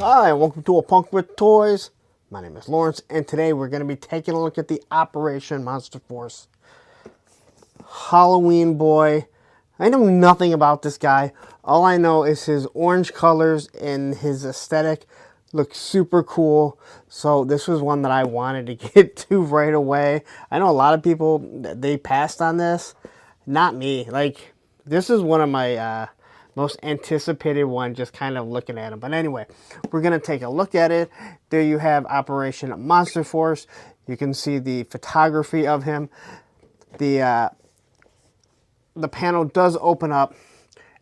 Hi, and welcome to A Punk with Toys. My name is Lawrence, and today we're going to be taking a look at the Operation Monster Force Halloween boy. I know nothing about this guy. All I know is his orange colors and his aesthetic look super cool. So this was one that I wanted to get to right away. I know a lot of people, they passed on this. Not me. Like, this is one of my most anticipated one, just kind of looking at him. But anyway, we're going to take a look at it. There you have Operation Monster Force. You can see the photography of him. The panel does open up.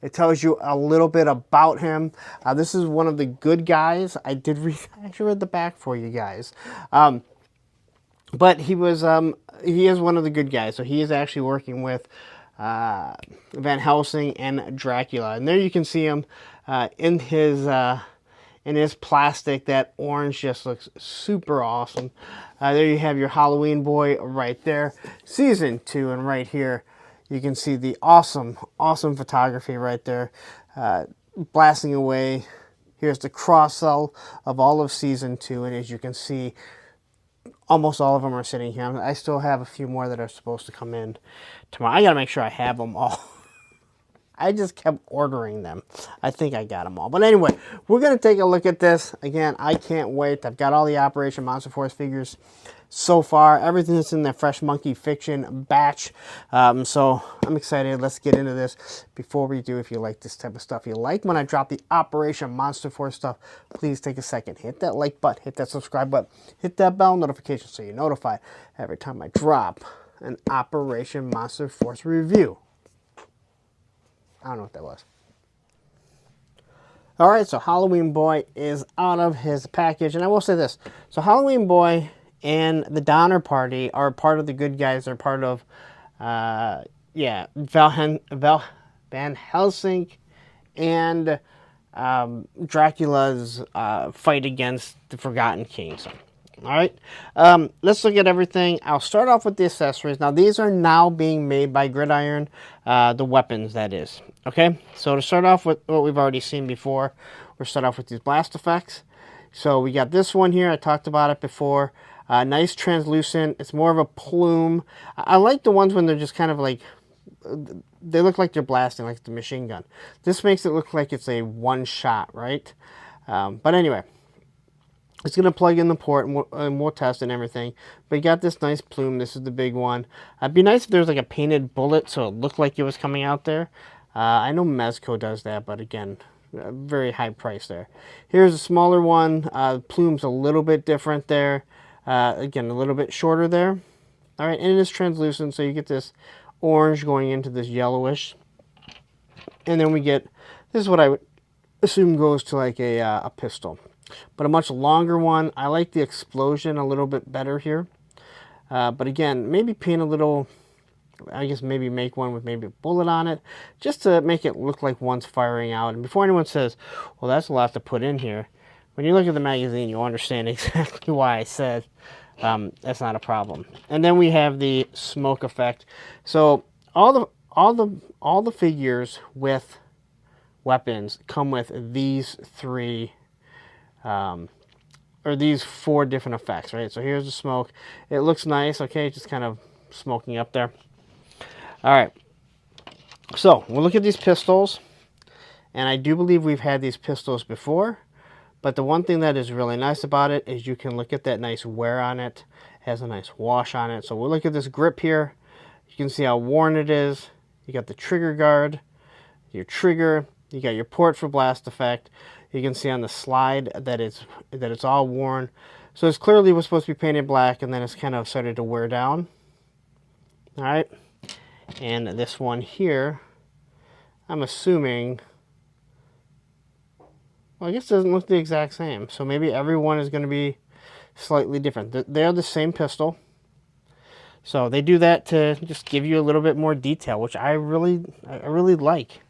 It tells you a little bit about him. This is one of the good guys. I actually read the back for you guys. But he is one of the good guys. So he is actually working with Van Helsing and Dracula. And there you can see him in his plastic. That orange just looks super awesome. There you have your Halloween boy right there. Season 2, and right here you can see the awesome photography right there. Blasting away. Here's the cross-sell of all of Season 2, and as you can see, almost all of them are sitting here. I still have a few more that are supposed to come in tomorrow. I gotta make sure I have them all. I just kept ordering them. I think I got them all. But anyway, we're going to take a look at this. Again, I can't wait. I've got all the Operation Monster Force figures so far. Everything that's in the Fresh Monkey Fiction batch. So I'm excited. Let's get into this. Before we do, if you like this type of stuff, you like when I drop the Operation Monster Force stuff, please take a second. Hit that like button. Hit that subscribe button. Hit that bell notification so you're notified every time I drop an Operation Monster Force review. I don't know what that was. Alright, so Halloween Boy is out of his package. And I will say this. So Halloween Boy and the Donner Party are part of the good guys. They're part of, Van Helsing and Dracula's fight against the Forgotten King. So, alright, let's look at everything. I'll start off with the accessories. Now, these are now being made by Gridiron, the weapons, that is. Okay, so to start off with what we've already seen before, we'll start off with these blast effects. So we got this one here. I talked about it before. Nice translucent. It's more of a plume. I like the ones when they're just kind of like, they look like they're blasting, like the machine gun. This makes it look like it's a one shot, right? But anyway, it's going to plug in the port, and we'll test and everything. But you got this nice plume. This is the big one. It'd be nice if there was like a painted bullet so it looked like it was coming out there. I know Mezco does that, but again, very high price there. Here's a smaller one. Plume's a little bit different there. Again, a little bit shorter there. All right, and it is translucent, so you get this orange going into this yellowish. And then we get, this is what I would assume goes to like a pistol. But a much longer one. I like the explosion a little bit better here. But again, maybe paint a little, I guess maybe make one with maybe a bullet on it, just to make it look like one's firing out. And before anyone says, well, that's a lot to put in here, when you look at the magazine, you'll understand exactly why I said that's not a problem. And then we have the smoke effect. So all the figures with weapons come with these three or these 4 different effects, right? So here's the smoke. It looks nice, okay, just kind of smoking up there. All right, so we'll look at these pistols, and I do believe we've had these pistols before, but the one thing that is really nice about it is you can look at that nice wear on it. It has a nice wash on it. So we'll look at this grip here. You can see how worn it is. You got the trigger guard, your trigger, you got your port for blast effect. You can see on the slide that it's all worn. So it's clearly was supposed to be painted black, and then it's kind of started to wear down. All right. And this one here, I'm assuming, well, I guess it doesn't look the exact same. So maybe every one is going to be slightly different. They're the same pistol. So they do that to just give you a little bit more detail, which I really like.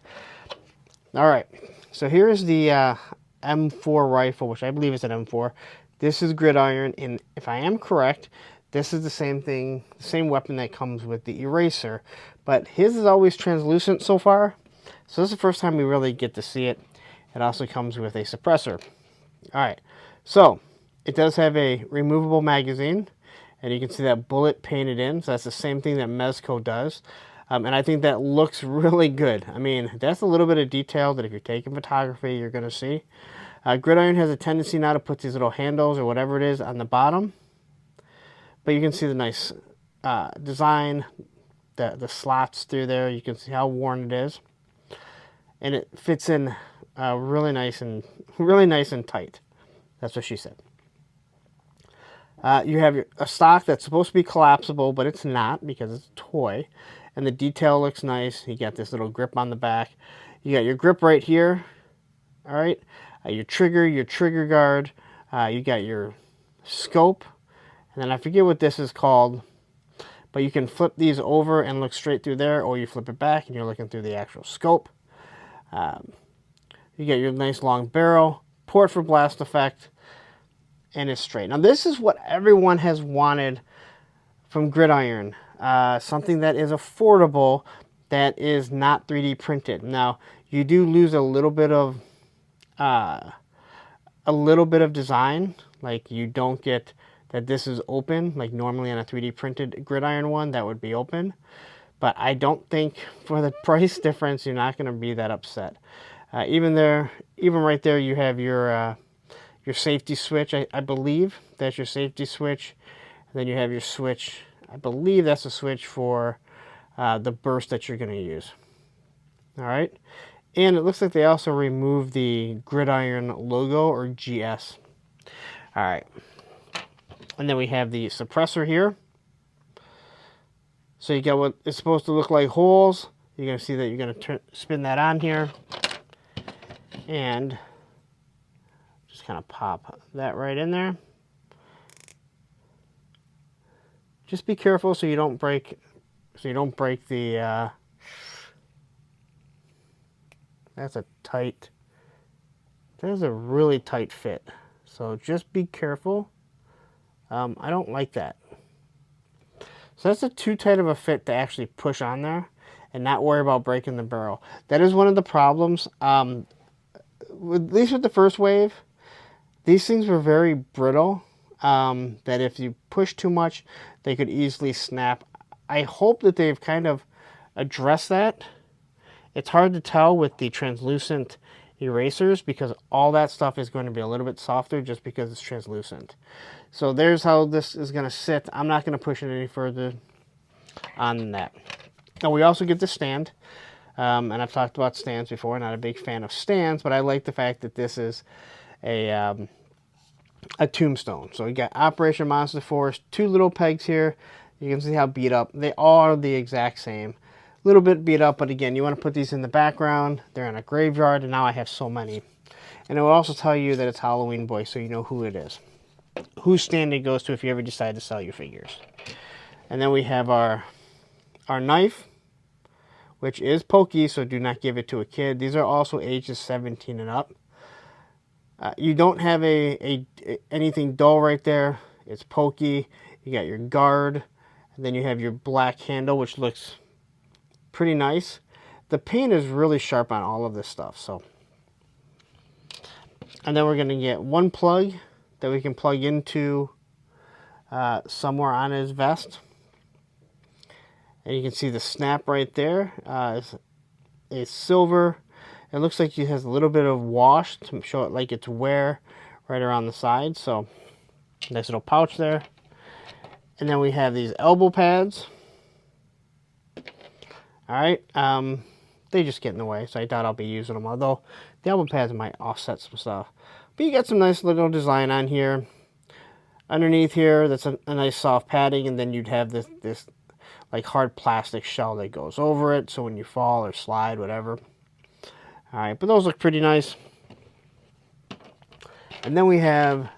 All right. So here is the M4 rifle, which I believe is an M4. This is Gridiron, and if I am correct, this is the same thing, the same weapon that comes with the eraser, but his is always translucent so far. So this is the first time we really get to see it. It also comes with a suppressor. All right, so it does have a removable magazine, and you can see that bullet painted in. So that's the same thing that Mezco does. And I think that looks really good. I mean, that's a little bit of detail that if you're taking photography, you're going to see. Gridiron has a tendency now to put these little handles or whatever it is on the bottom. But you can see the nice design, the slots through there. You can see how worn it is. And it fits in really nice and tight. That's what she said. You have a stock that's supposed to be collapsible, but it's not because it's a toy. And the detail looks nice. You got this little grip on the back. You got your grip right here. All right. Your trigger guard. You got your scope. And then I forget what this is called. But you can flip these over and look straight through there, or you flip it back and you're looking through the actual scope. You get your nice long barrel, port for blast effect, and it's straight. Now this is what everyone has wanted from Gridiron. Something that is affordable, that is not 3D printed. Now you do lose a little bit of design. Like you don't get that this is open. Like normally on a 3D printed Gridiron one, that would be open. But I don't think for the price difference, you're not going to be that upset. Even right there, you have your safety switch. I believe that's your safety switch. And then you have your switch. I believe that's a switch for the burst that you're going to use. All right. And it looks like they also removed the Gridiron logo, or GS. All right. And then we have the suppressor here. So you got what is supposed to look like holes. You're going to see that you're going to spin that on here. And just kind of pop that right in there. Just be careful so you don't break the that's a really tight fit. So just be careful. I don't like that. So that's too tight of a fit to actually push on there and not worry about breaking the barrel. That is one of the problems. At least with the first wave, these things were very brittle. That if you push too much, they could easily snap. I hope that they've kind of addressed that. It's hard to tell with the translucent erasers because all that stuff is going to be a little bit softer just because it's translucent. So there's how this is going to sit. I'm not going to push it any further on that. Now we also get the stand. And I've talked about stands before. Not a big fan of stands, but I like the fact that this is a tombstone. So you got Operation Monster Force, 2 little pegs here. You can see how beat up. They all are the exact same. A little bit beat up, but again, you want to put these in the background. They're in a graveyard, and now I have so many. And it will also tell you that it's Halloween Boy, so you know who it is. Whose stand it goes to if you ever decide to sell your figures. And then we have our knife, which is pokey, so do not give it to a kid. These are also ages 17 and up. You don't have anything dull right there. It's pokey. You got your guard, and then you have your black handle, which looks pretty nice. The paint is really sharp on all of this stuff. So, and then we're going to get one plug that we can plug into somewhere on his vest. And you can see the snap right there. It's silver. It looks like it has a little bit of wash to show it like it's wear right around the side. So nice little pouch there. And then we have these elbow pads. All right. They just get in the way, so I doubt I'll be using them. Although the elbow pads might offset some stuff. But you got some nice little design on here. Underneath here, that's a nice soft padding, and then you'd have this like hard plastic shell that goes over it, so when you fall or slide, whatever. All right, but those look pretty nice. And then we have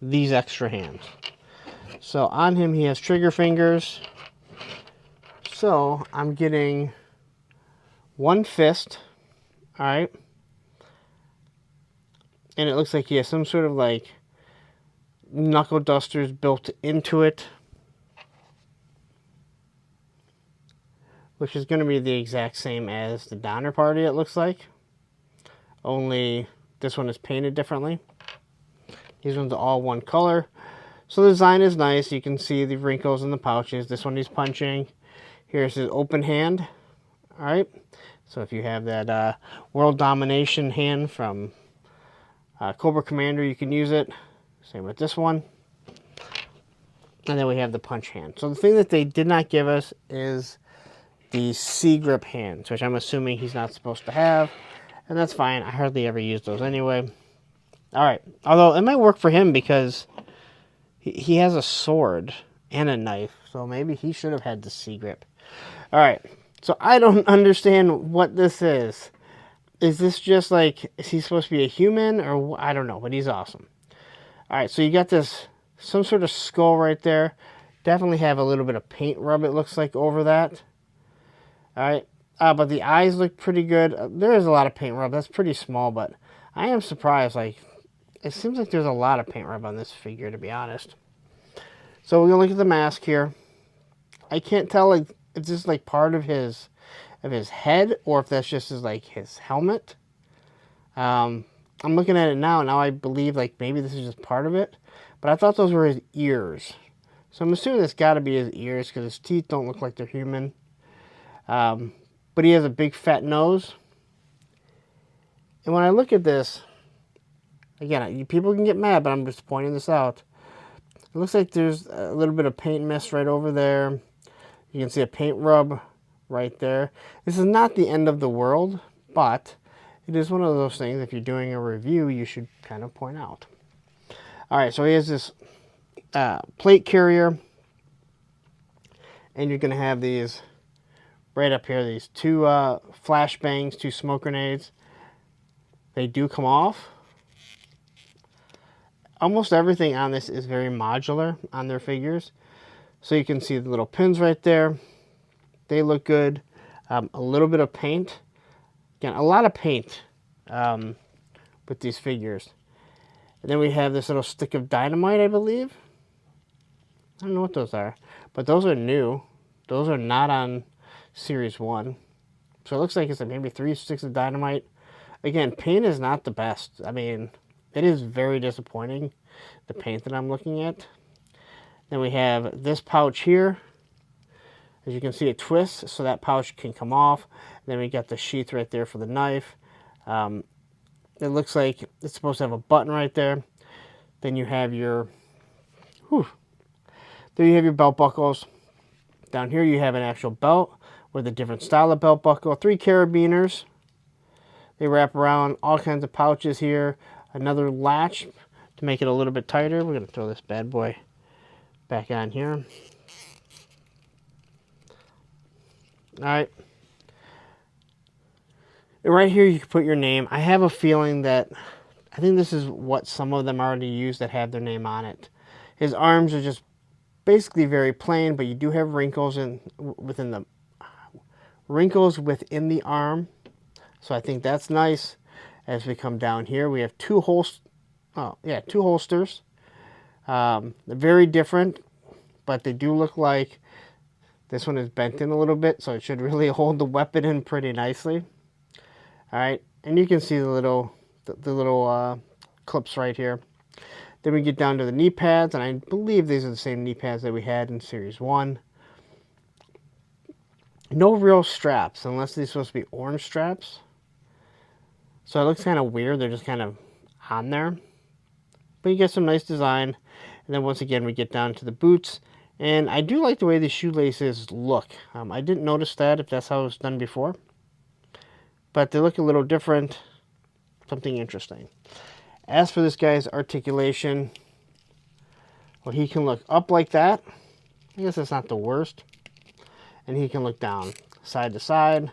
these extra hands. So on him, he has trigger fingers. So I'm getting one fist, all right? And it looks like he has some sort of like knuckle dusters built into it, which is going to be the exact same as the Donner Party, it looks like. Only this one is painted differently. These ones are all one color. So the design is nice. You can see the wrinkles in the pouches. This one he's punching. Here's his open hand. All right. So if you have that world domination hand from Cobra Commander, you can use it. Same with this one. And then we have the punch hand. So the thing that they did not give us is the C-grip hands, which I'm assuming he's not supposed to have. And that's fine. I hardly ever use those anyway. All right. Although it might work for him because he has a sword and a knife. So maybe he should have had the C-grip. All right. So I don't understand what this is. Is this just like, is he supposed to be a human or I don't know, but he's awesome. All right, so you got this, some sort of skull right there. Definitely have a little bit of paint rub, it looks like, over that. All right, but the eyes look pretty good. There is a lot of paint rub. That's pretty small, but I am surprised. Like, it seems like there's a lot of paint rub on this figure, to be honest. So we're gonna look at the mask here. I can't tell, like, if this is like part of his head or if that's just his helmet. I'm looking at it now I believe like maybe this is just part of it, but I thought those were his ears. So I'm assuming it's got to be his ears because his teeth don't look like they're human. But he has a big fat nose. And when I look at this, again, people can get mad, but I'm just pointing this out. It looks like there's a little bit of paint mist right over there. You can see a paint rub right there. This is not the end of the world, but it is one of those things, if you're doing a review, you should kind of point out. All right, so he has this plate carrier, and you're going to have these right up here, these two flashbangs, two smoke grenades. They do come off. Almost everything on this is very modular on their figures. So you can see the little pins right there. They look good. A little bit of paint. Again, a lot of paint with these figures. And then we have this little stick of dynamite, I believe. I don't know what those are. But those are new. Those are not on Series 1. So it looks like it's like maybe 3 sticks of dynamite. Again, paint is not the best. I mean, it is very disappointing, the paint that I'm looking at. Then we have this pouch here. As you can see, it twists, so that pouch can come off. Then we got the sheath right there for the knife. It looks like it's supposed to have a button right there. Then you have your, there you have your belt buckles. Down here you have an actual belt with a different style of belt buckle. 3 carabiners. They wrap around all kinds of pouches here. Another latch to make it a little bit tighter. We're going to throw this bad boy back on here. All right. And right here you can put your name. I have a feeling that, I think this is what some of them already use that have their name on it. His arms are just basically very plain, but you do have wrinkles within the arm. So I think that's nice. As we come down here, we have two holsters. They're very different, but they do look like this one is bent in a little bit, so it should really hold the weapon in pretty nicely. All right, and you can see the little clips right here. Then we get down to the knee pads, and I believe these are the same knee pads that we had in Series 1. No real straps, unless these are supposed to be orange straps. So it looks kind of weird. They're just kind of on there. But you get some nice design. And then once again, we get down to the boots. And I do like the way the shoelaces look. I didn't notice that, if that's how it was done before. But they look a little different. Something interesting. As for this guy's articulation, well, he can look up like that. I guess that's not the worst. And he can look down side to side.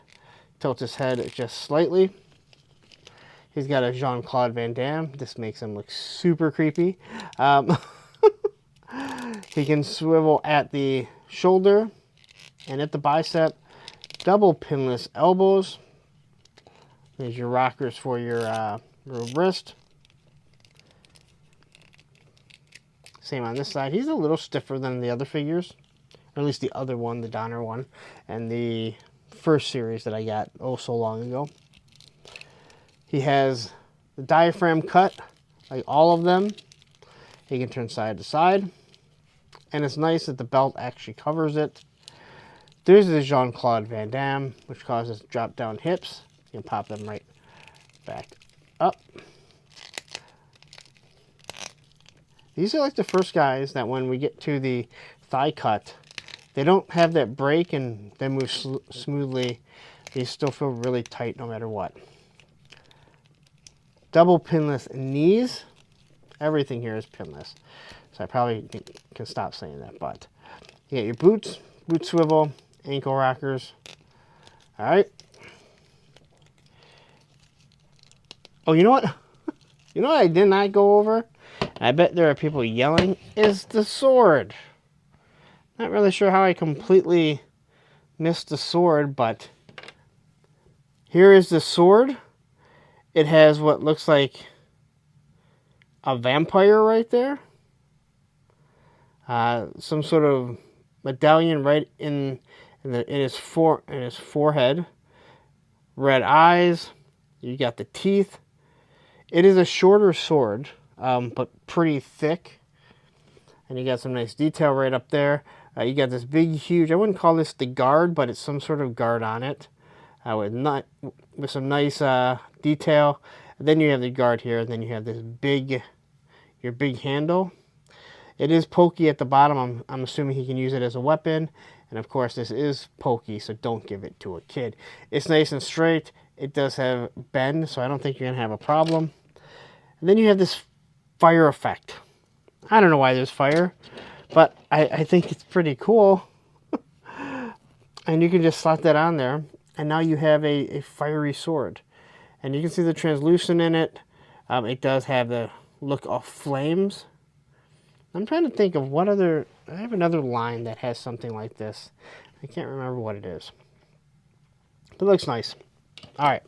Tilt his head just slightly. He's got a Jean-Claude Van Damme. This makes him look super creepy. He can swivel at the shoulder and at the bicep. Double pinless elbows. There's your rockers for your wrist. Same on this side. He's a little stiffer than the other figures. Or at least the other one, the Donner one. And the first series that I got so long ago. He has the diaphragm cut, like all of them. You can turn side to side. And it's nice that the belt actually covers it. There's the Jean-Claude Van Damme, which causes drop down hips. You can pop them right back up. These are like the first guys that when we get to the thigh cut, they don't have that break and they move smoothly. They still feel really tight no matter what. Double pinless knees. Everything here is pinless. So I probably can stop saying that, but you got your boots, boot swivel, ankle rockers. All right. Oh, you know what? You know what I did not go over? I bet there are people yelling, is the sword. Not really sure how I completely missed the sword, but here is the sword. It has what looks like a vampire right there. Some sort of medallion right in his forehead. Red eyes. You got the teeth. It is a shorter sword, but pretty thick. And you got some nice detail right up there. You got this big, huge, I wouldn't call this the guard, but it's some sort of guard on it. With some nice detail. And then you have the guard here, and then you have this your big handle. It is pokey at the bottom. I'm assuming he can use it as a weapon. And of course, this is pokey, so don't give it to a kid. It's nice and straight. It does have bend, so I don't think you're going to have a problem. And then you have this fire effect. I don't know why there's fire, but I think it's pretty cool. And you can just slot that on there. And now you have a fiery sword. And you can see the translucent in it. It does have the look of flames. I'm trying to think of what other... I have another line that has something like this. I can't remember what it is. But it looks nice. All right.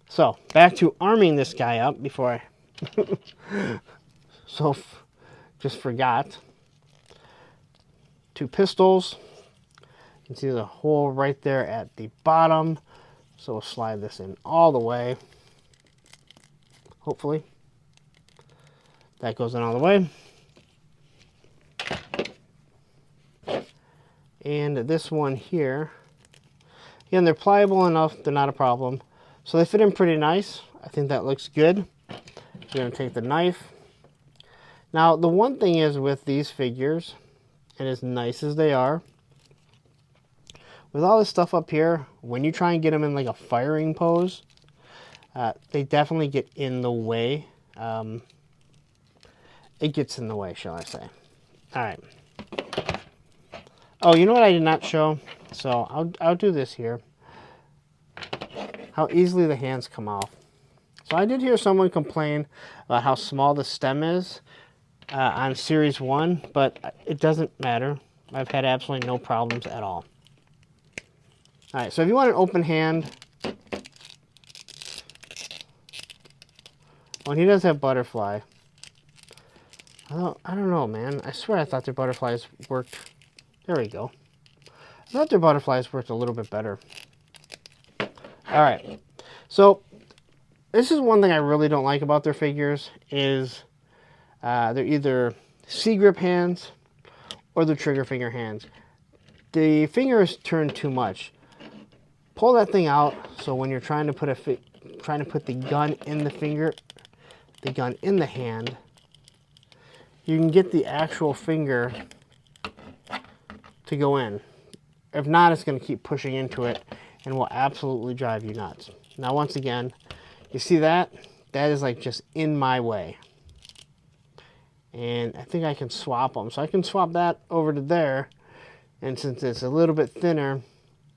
So, back to arming this guy up before I... just forgot. 2 pistols. You can see the hole right there at the bottom. So we'll slide this in all the way. Hopefully. That goes in all the way. And this one here. Again, they're pliable enough. They're not a problem. So they fit in pretty nice. I think that looks good. You're going to take the knife. Now, the one thing is with these figures, and as nice as they are, with all this stuff up here, when you try and get them in like a firing pose, they definitely get in the way. It gets in the way, shall I say. All right. Oh, you know what I did not show? So I'll do this here. How easily the hands come off. So I did hear someone complain about how small the stem is on Series 1, but it doesn't matter. I've had absolutely no problems at all. All right, so if you want an open hand, oh, and he does have butterfly. I don't know, man. I swear I thought their butterflies worked. There we go. I thought their butterflies worked a little bit better. All right, so this is one thing I really don't like about their figures is they're either C-grip hands or the trigger finger hands. The finger is turned too much. Pull that thing out so when you're trying to put the gun in the finger, the gun in the hand, you can get the actual finger to go in. If not, it's going to keep pushing into it and will absolutely drive you nuts. Now, once again, you see that? That is like just in my way. And I think I can swap them. So I can swap that over to there. And since it's a little bit thinner,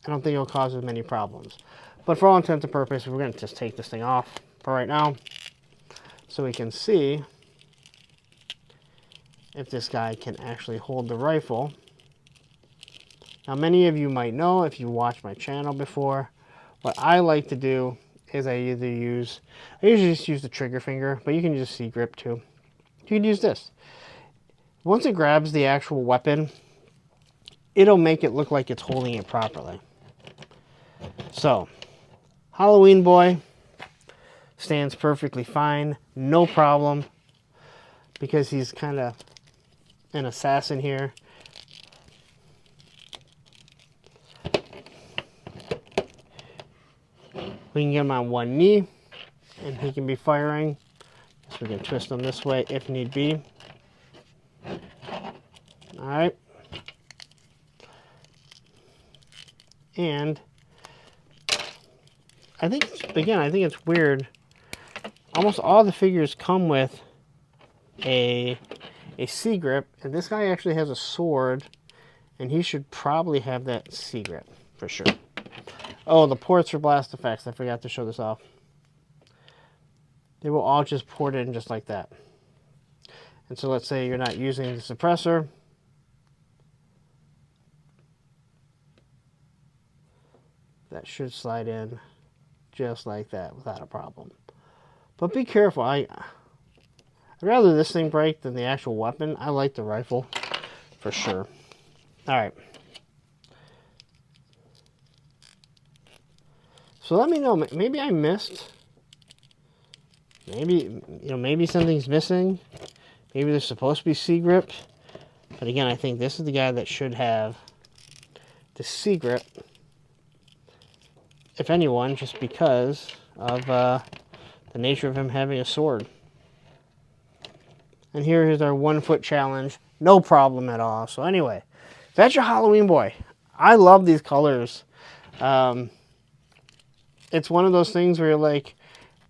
I don't think it'll cause as many problems. But for all intents and purposes, we're going to just take this thing off for right now. So we can see if this guy can actually hold the rifle. Now, many of you might know, if you watched my channel before, what I like to do is I usually just use the trigger finger, but you can use C-grip too. You can use this. Once it grabs the actual weapon, it'll make it look like it's holding it properly. So, Halloween boy stands perfectly fine, no problem. because he's kind of an assassin here. We can get him on one knee, and he can be firing. So we can twist him this way if need be. All right. And I think it's weird. Almost all the figures come with a C grip, and this guy actually has a sword, and he should probably have that C grip for sure. Oh, the ports for blast effects. I forgot to show this off. They will all just port in just like that. And so let's say you're not using the suppressor. That should slide in just like that without a problem. But be careful. I'd rather this thing break than the actual weapon. I like the rifle for sure. All right. So let me know. Maybe I missed. Maybe something's missing. Maybe there's supposed to be C grip. But again, I think this is the guy that should have the C grip. If anyone, just because of the nature of him having a sword. And here is our 1 foot challenge. No problem at all. So anyway, that's your Halloween boy. I love these colors. It's one of those things where you're like,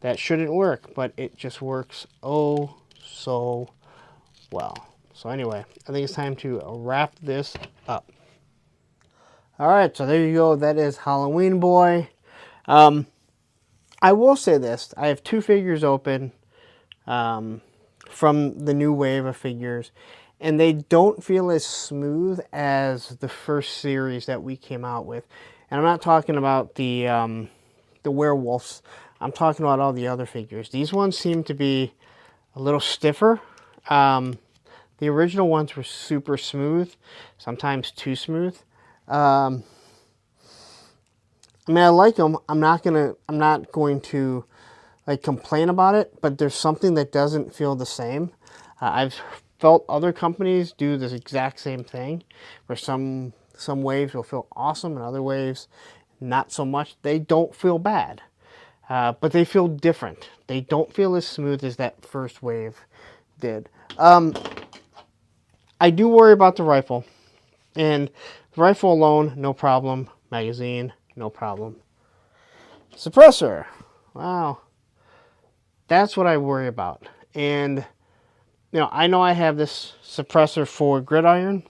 that shouldn't work, but it just works oh so well. So anyway, I think it's time to wrap this up. All right, so there you go. That is Halloween boy. I will say this. I have 2 figures open from the new wave of figures, and they don't feel as smooth as the first series that we came out with. And I'm not talking about the werewolves. I'm talking about all the other figures. These ones seem to be a little stiffer. The original ones were super smooth, sometimes too smooth. I mean, I like them. I'm not going to like complain about it, but there's something that doesn't feel the same. I've felt other companies do this exact same thing, where some waves will feel awesome and other waves not so much. They don't feel bad, but they feel different. They don't feel as smooth as that first wave did. I do worry about the rifle, and the rifle alone, no problem. Magazine, no problem. Suppressor, wow, that's what I worry about. And I know I have this suppressor for Gridiron,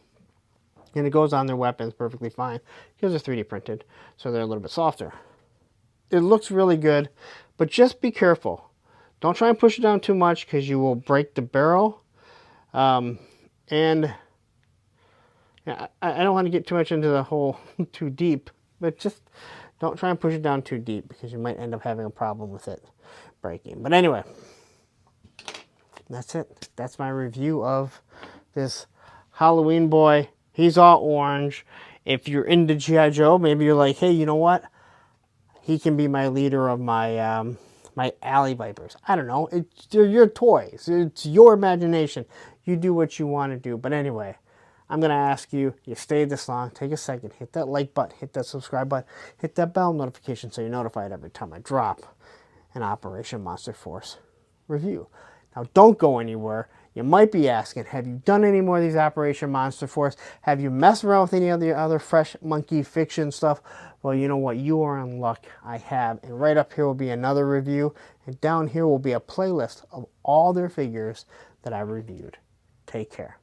and it goes on their weapons perfectly fine because they're 3D printed, so they're a little bit softer. It looks really good, but just be careful. Don't try and push it down too much because you will break the barrel. And I don't want to get too much into the hole too deep, but just don't try and push it down too deep because you might end up having a problem with it breaking. But anyway, that's it. That's my review of this Halloween boy. He's all orange. If you're into G.I. Joe, maybe you're like, hey, you know what? He can be my leader of my my alley vipers. I don't know. They're your toys. It's your imagination. You do what you want to do. But anyway, I'm going to ask you stayed this long, take a second, hit that like button, hit that subscribe button, hit that bell notification so you're notified every time I drop an Operation Monster Force review. Now, don't go anywhere. You might be asking, have you done any more of these Operation Monster Force? Have you messed around with any of the other Fresh Monkey Fiction stuff? Well, you know what? You are in luck. I have. And right up here will be another review. And down here will be a playlist of all their figures that I reviewed. Take care.